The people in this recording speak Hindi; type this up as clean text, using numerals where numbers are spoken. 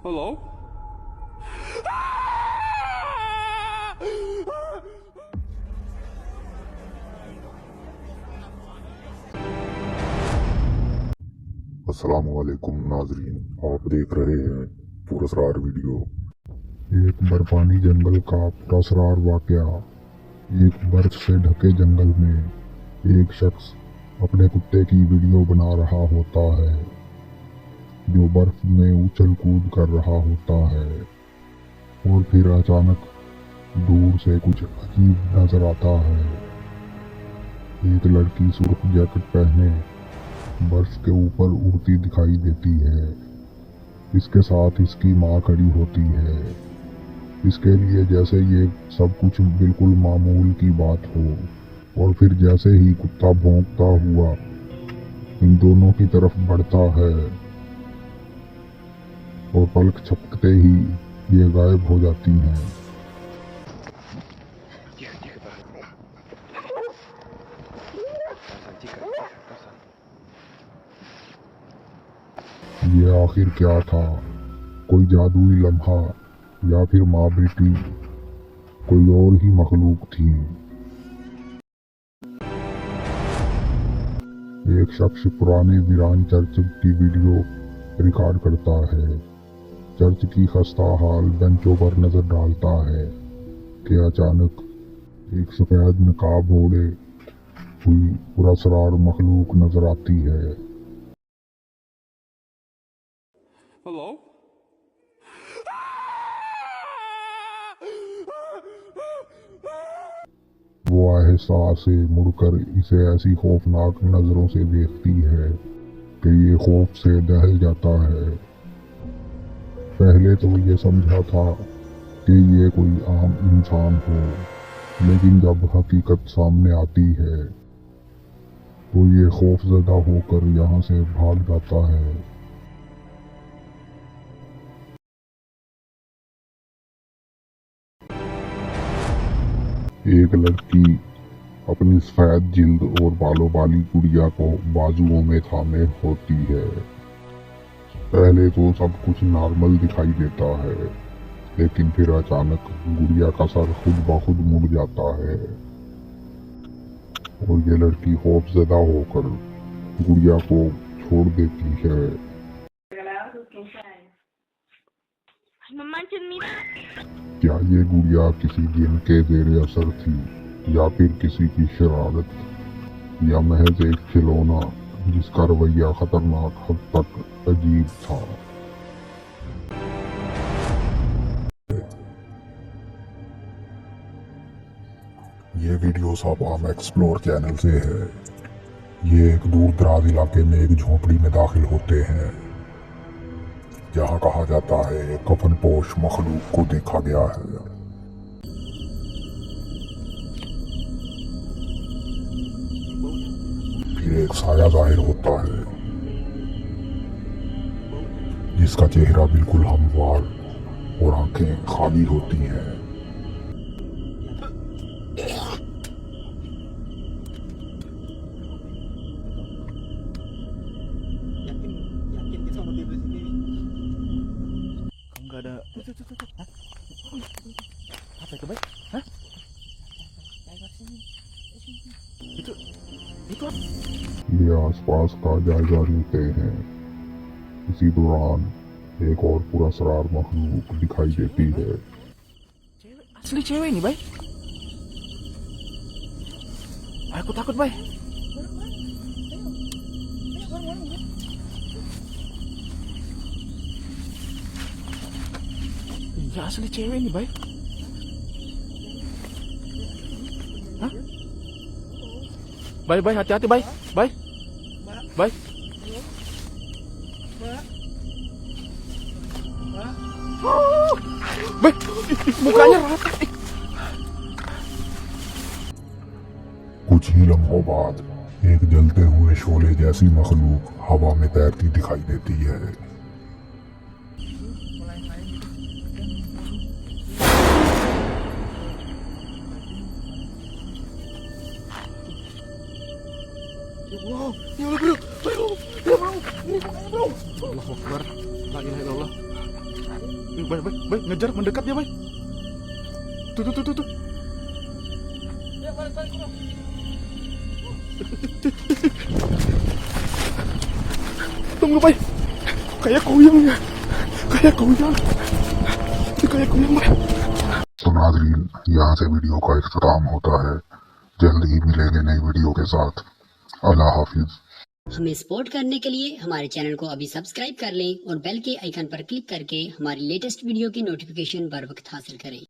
Hello? अस्सलामुअलैकुम नाजरीन, आप देख रहे हैं पुरस्कार वीडियो। एक बर्फानी जंगल का पुरस्कार वाकया। एक बर्फ से ढके जंगल में एक शख्स अपने कुत्ते की वीडियो बना रहा होता है, जो बर्फ में उछल कूद कर रहा होता है। और फिर अचानक दूर से कुछ अजीब नजर आता है। एक लड़की सुर्ख जैकेट पहने बर्फ के ऊपर उड़ती दिखाई देती है। इसके साथ इसकी माँ खड़ी होती है। इसके लिए जैसे ये सब कुछ बिल्कुल मामूल की बात हो। और फिर जैसे ही कुत्ता भौंकता हुआ इन दोनों की तरफ बढ़ता है और पलक झपकते ही ये गायब हो जाती हैं। ये आखिर क्या था? कोई जादुई लम्हा या फिर माँ बेटी कोई और ही मखलूक थी? एक शख्स पुराने वीरान चर्च की वीडियो रिकॉर्ड करता है। चर्च की खस्ता हाल बेंचों पर नजर डालता है कि अचानक एक सफेद नकाब ओढ़े हुई पुरस्कार मखलूक नजर आती है। Hello? वो आहिस्ता से मुड़कर इसे ऐसी खौफनाक नजरों से देखती है कि ये खौफ से दहल जाता है। पहले तो ये समझा था कि ये कोई आम इंसान हो, लेकिन जब हकीकत सामने आती है तो ये खौफजदा होकर यहाँ से भाग जाता है। एक लड़की अपनी सफेद जिल्द और बालों वाली गुड़िया को बाजुओं में थामे होती है। पहले तो सब कुछ नॉर्मल दिखाई देता है, लेकिन फिर अचानक गुड़िया का सर खुद ब खुद मुड़ जाता है और ये लड़की खौफजदा होकर गुड़िया को छोड़ देती है। क्या ये गुड़िया किसी जिन के ज़ेरे असर थी, या फिर किसी की शरारत, या महज एक खिलौना जिसका रवैया खतरनाक हद तक अजीब था? ये वीडियो साबाम एक्सप्लोर चैनल से है। ये एक दूर दराज इलाके में एक झोपड़ी में दाखिल होते हैं, जहाँ कहा जाता है कफन पोश मखलूक को देखा गया है। फिर एक साया जाहिर होता है, जिसका चेहरा बिल्कुल हमवार और आंखें खाली होती हैं। Nggak ada. Hah? Apa itu, Bay? Hah? Itu ये आसपास का जायजा लेते हैं। इसी दौरान एक और पुरस्कार मखलूक दिखाई देती है। asli cewek nih, Bay. Aku takut, Bay. Iya asli cewek nih, Bay. Hah? Bay, Bay, hati-hati, Bay. Bay. Bay. Oh, Bay, mukanya rata. कुछ ही लम्हों बाद एक जलते हुए शोले जैसी मखलूक हवा में तैरती दिखाई देती है। Wow, ya Allah, bro. Ayo, ya mau. Ini mukanya, bro. Allahu Akbar. La ilaha illallah. Baik, ngejar mendekat dia, baik. Tuh. Tunggu, baik. Kayak kuyang ya. Kayak kuyang, baik. तो नाजरीन, यहाँ से वीडियो का इख्तिताम होता है। जल्द ही मिलेंगे नई वीडियो के साथ। अल्लाह हाफिज। हमें सपोर्ट करने के लिए हमारे चैनल को अभी सब्सक्राइब कर लें और बेल के आइकन पर क्लिक करके हमारी लेटेस्ट वीडियो की नोटिफिकेशन बर वक्त हासिल करें।